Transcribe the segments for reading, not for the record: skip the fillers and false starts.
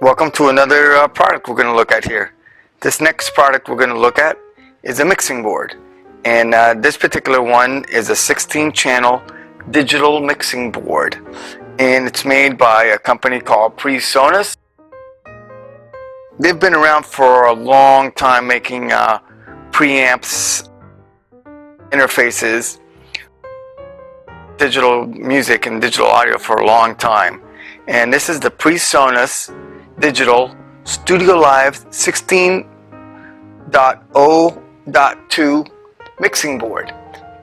Welcome to another product we're going to look at here. This next product we're going to look at is a mixing board, and this particular one is a 16-channel digital mixing board, and it's made by a company called Presonus. They've been around for a long time making preamps, interfaces, digital music and digital audio for a long time. And this is the Presonus Digital StudioLive 16.0.2 mixing board,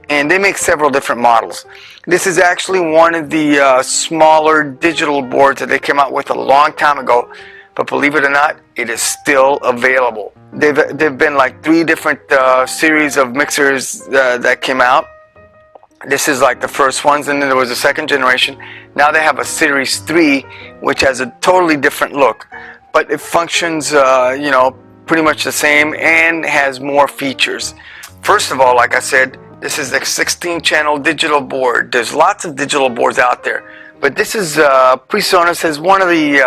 and they make several different models. This is actually one of the smaller digital boards that they came out with a long time ago, but believe it or not, it is still available. They've been like 3 different series of mixers that came out. This is like the first ones, and then there was a second generation. Now they have a Series 3, which has a totally different look, but it functions, pretty much the same and has more features. First of all, like I said, this is a 16-channel digital board. There's lots of digital boards out there, but this is Presonus is one of the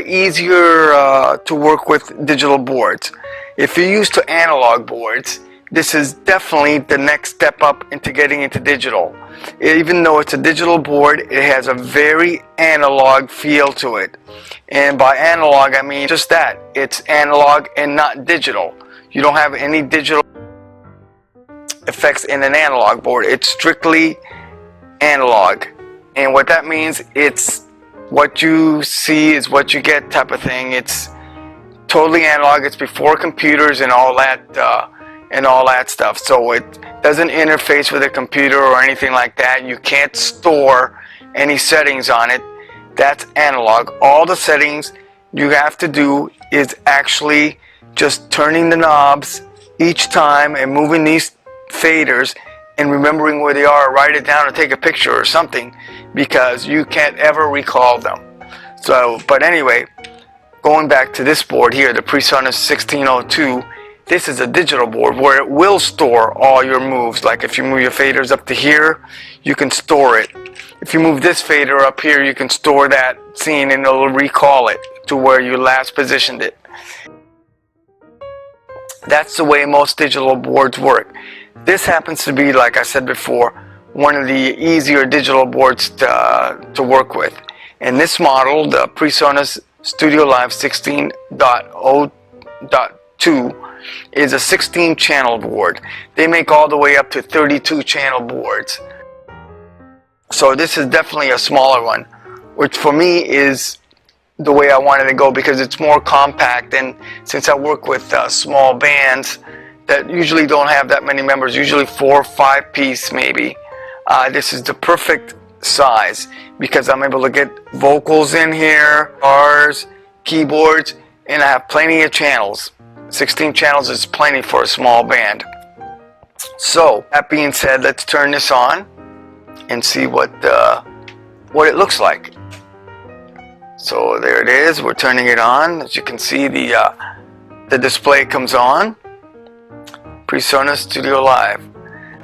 easier to work with digital boards. If you're used to analog boards, this is definitely the next step up into getting into digital. Even though it's a digital board, it has a very analog feel to it. And by analog, I mean just that. It's analog and not digital. You don't have any digital effects in an analog board. It's strictly analog. And what that means, it's what you see is what you get type of thing. It's totally analog. It's before computers and all that stuff, so it doesn't interface with a computer or anything like that. You can't store any settings on it. That's analog. All the settings you have to do is actually just turning the knobs each time and moving these faders and remembering where they are, write it down or take a picture or something, because you can't ever recall them. So, but anyway, going back to this board here, the Presonus 16.0.2, this is a digital board where it will store all your moves. Like if you move your faders up to here, you can store it. If you move this fader up here, you can store that scene and it'll recall it to where you last positioned it. That's the way most digital boards work. This happens to be, like I said before, one of the easier digital boards to work with. And this model, the Presonus StudioLive 16.0.2, is a 16-channel board. They make all the way up to 32-channel boards. So this is definitely a smaller one, which for me is the way I wanted to go, because it's more compact, and since I work with small bands that usually don't have that many members, usually 4 or 5 piece maybe, this is the perfect size, because I'm able to get vocals in here, guitars, keyboards, and I have plenty of channels. 16 channels is plenty for a small band. So that being said, let's turn this on and see what it looks like. So there it is. We're turning it on. As you can see, the display comes on. Presonus StudioLive.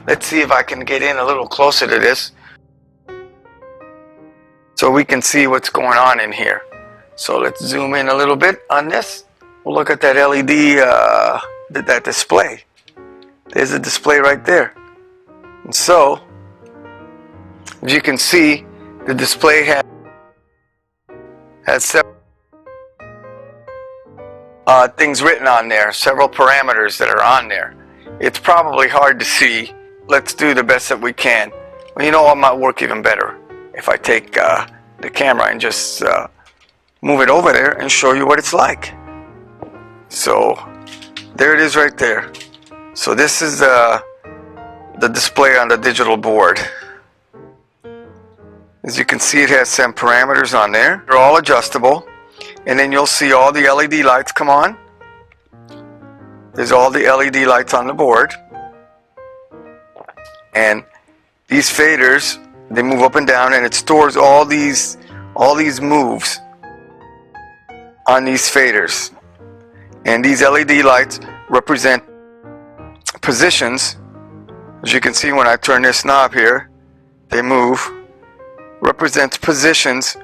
Let's see if I can get in a little closer to this so we can see what's going on in here. So let's zoom in a little bit on this. We'll look at that LED, that display. There's a display right there. And so, as you can see, the display has several things written on there, several parameters that are on there. It's probably hard to see. Let's do the best that we can. Well, you know what might work even better? If I take the camera and just move it over there and show you what it's like. So there it is right there. So this is the display on the digital board. As you can see, it has some parameters on there. They're all adjustable, and then you'll see all the LED lights come on. There's all the LED lights on the board, and these faders, they move up and down, and it stores all these moves on these faders. And these LED lights represent positions. As you can see, when I turn this knob here, they move. Represents positions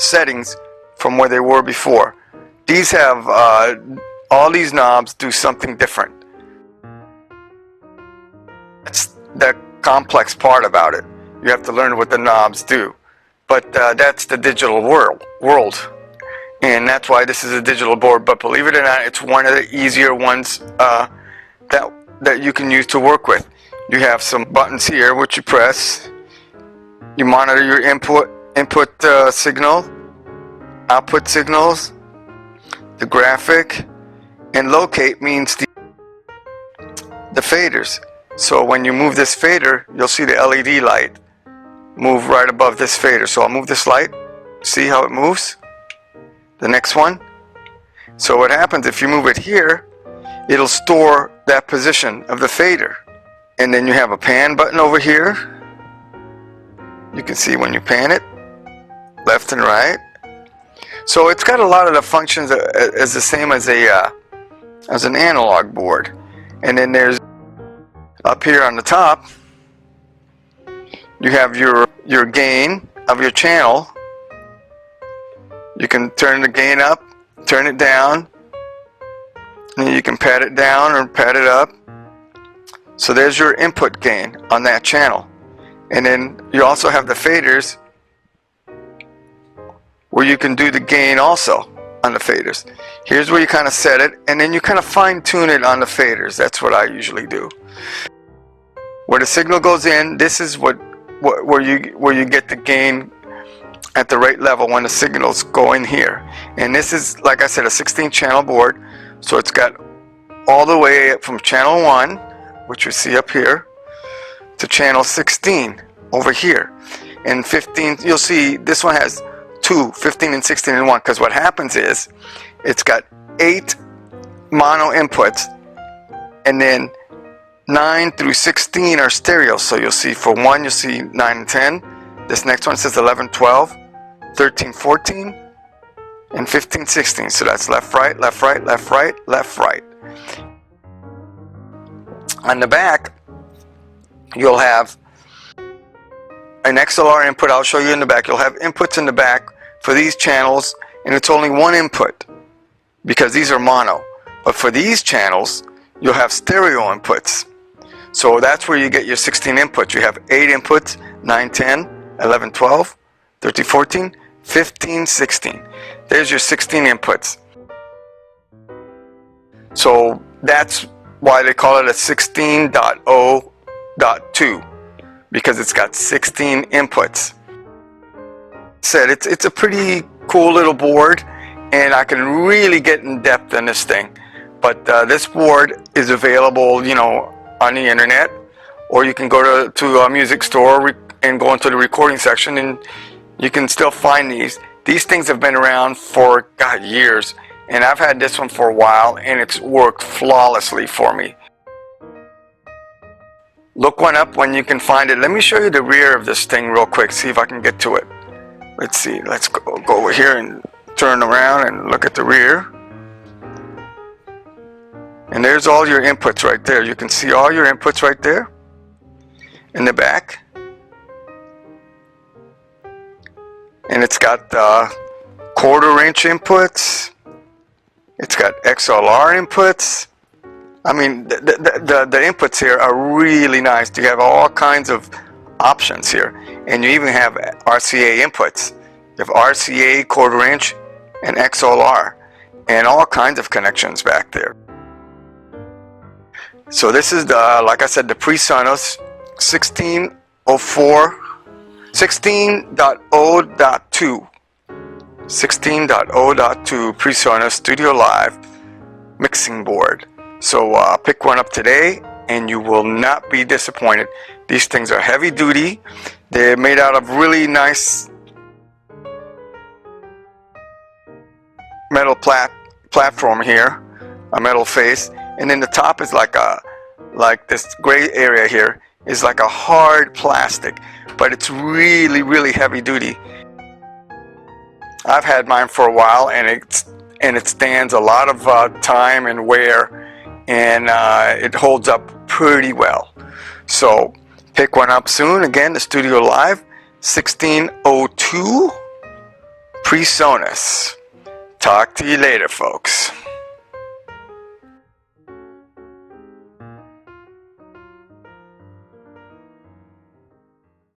settings from where they were before. These have all these knobs do something different. That's the complex part about it. You have to learn what the knobs do. But that's the digital world. And that's why this is a digital board. But believe it or not, it's one of the easier ones that you can use to work with. You have some buttons here which you press. You monitor your input signal, output signals, the graphic, and locate means the faders. So when you move this fader, you'll see the LED light move right above this fader. So I'll move this light. See how it moves? The next one. So what happens if you move it here, it'll store that position of the fader. And then you have a pan button over here. You can see when you pan it, left and right. So it's got a lot of the functions as the same as an analog board. And then there's up here on the top, you have your gain of your channel. You can turn the gain up, turn it down, and you can pad it down or pad it up. So there's your input gain on that channel. And then you also have the faders where you can do the gain also on the faders. Here's where you kind of set it, and then you kind of fine tune it on the faders. That's what I usually do. Where the signal goes in, this is where you get the gain at the right level when the signals go in here. And this is, like I said, a 16-channel board. So it's got all the way from channel 1, which you see up here, to channel 16 over here. And 15, you'll see this one has 2, 15 and 16 in one, because what happens is it's got 8 mono inputs, and then 9 through 16 are stereo. So you'll see for 1 you'll see 9 and 10. This next one says 11, 12, 13, 14, and 15, 16. So that's left, right, left, right, left, right, left, right. On the back, you'll have an XLR input. I'll show you in the back. You'll have inputs in the back for these channels, and it's only one input because these are mono. But for these channels, you'll have stereo inputs. So that's where you get your 16 inputs. You have 8 inputs, 9, 10, 11, 12, 13, 14, 15, 16. There's your 16 inputs. So that's why they call it a 16.0.2, because it's got 16 inputs. It's a pretty cool little board, and I can really get in depth in this thing. But this board is available, you know, on the internet, or you can go to a music store and go into the recording section, and you can still find these. These things have been around for, God, years, and I've had this one for a while, and it's worked flawlessly for me. Look one up when you can find it. Let me show you the rear of this thing real quick, see if I can get to it. Let's see, let's go over here and turn around and look at the rear. And there's all your inputs right there. You can see all your inputs right there in the back. And it's got 1/4-inch inputs. It's got XLR inputs. I mean, the inputs here are really nice. You have all kinds of options here. And you even have RCA inputs. You have RCA, 1/4-inch, and XLR. And all kinds of connections back there. So this is the, like I said, the Presonus 16.0.2 16.0.2 Presonus StudioLive mixing board. So pick one up today and you will not be disappointed. These things are heavy duty. They're made out of really nice metal platform here, a metal face, and then the top is like this gray area here is like a hard plastic, but it's really heavy duty. I've had mine for a while, and it stands a lot of time and wear, and it holds up pretty well. So pick one up soon. Again, the StudioLive 16.0.2 Presonus. Talk to you later, folks.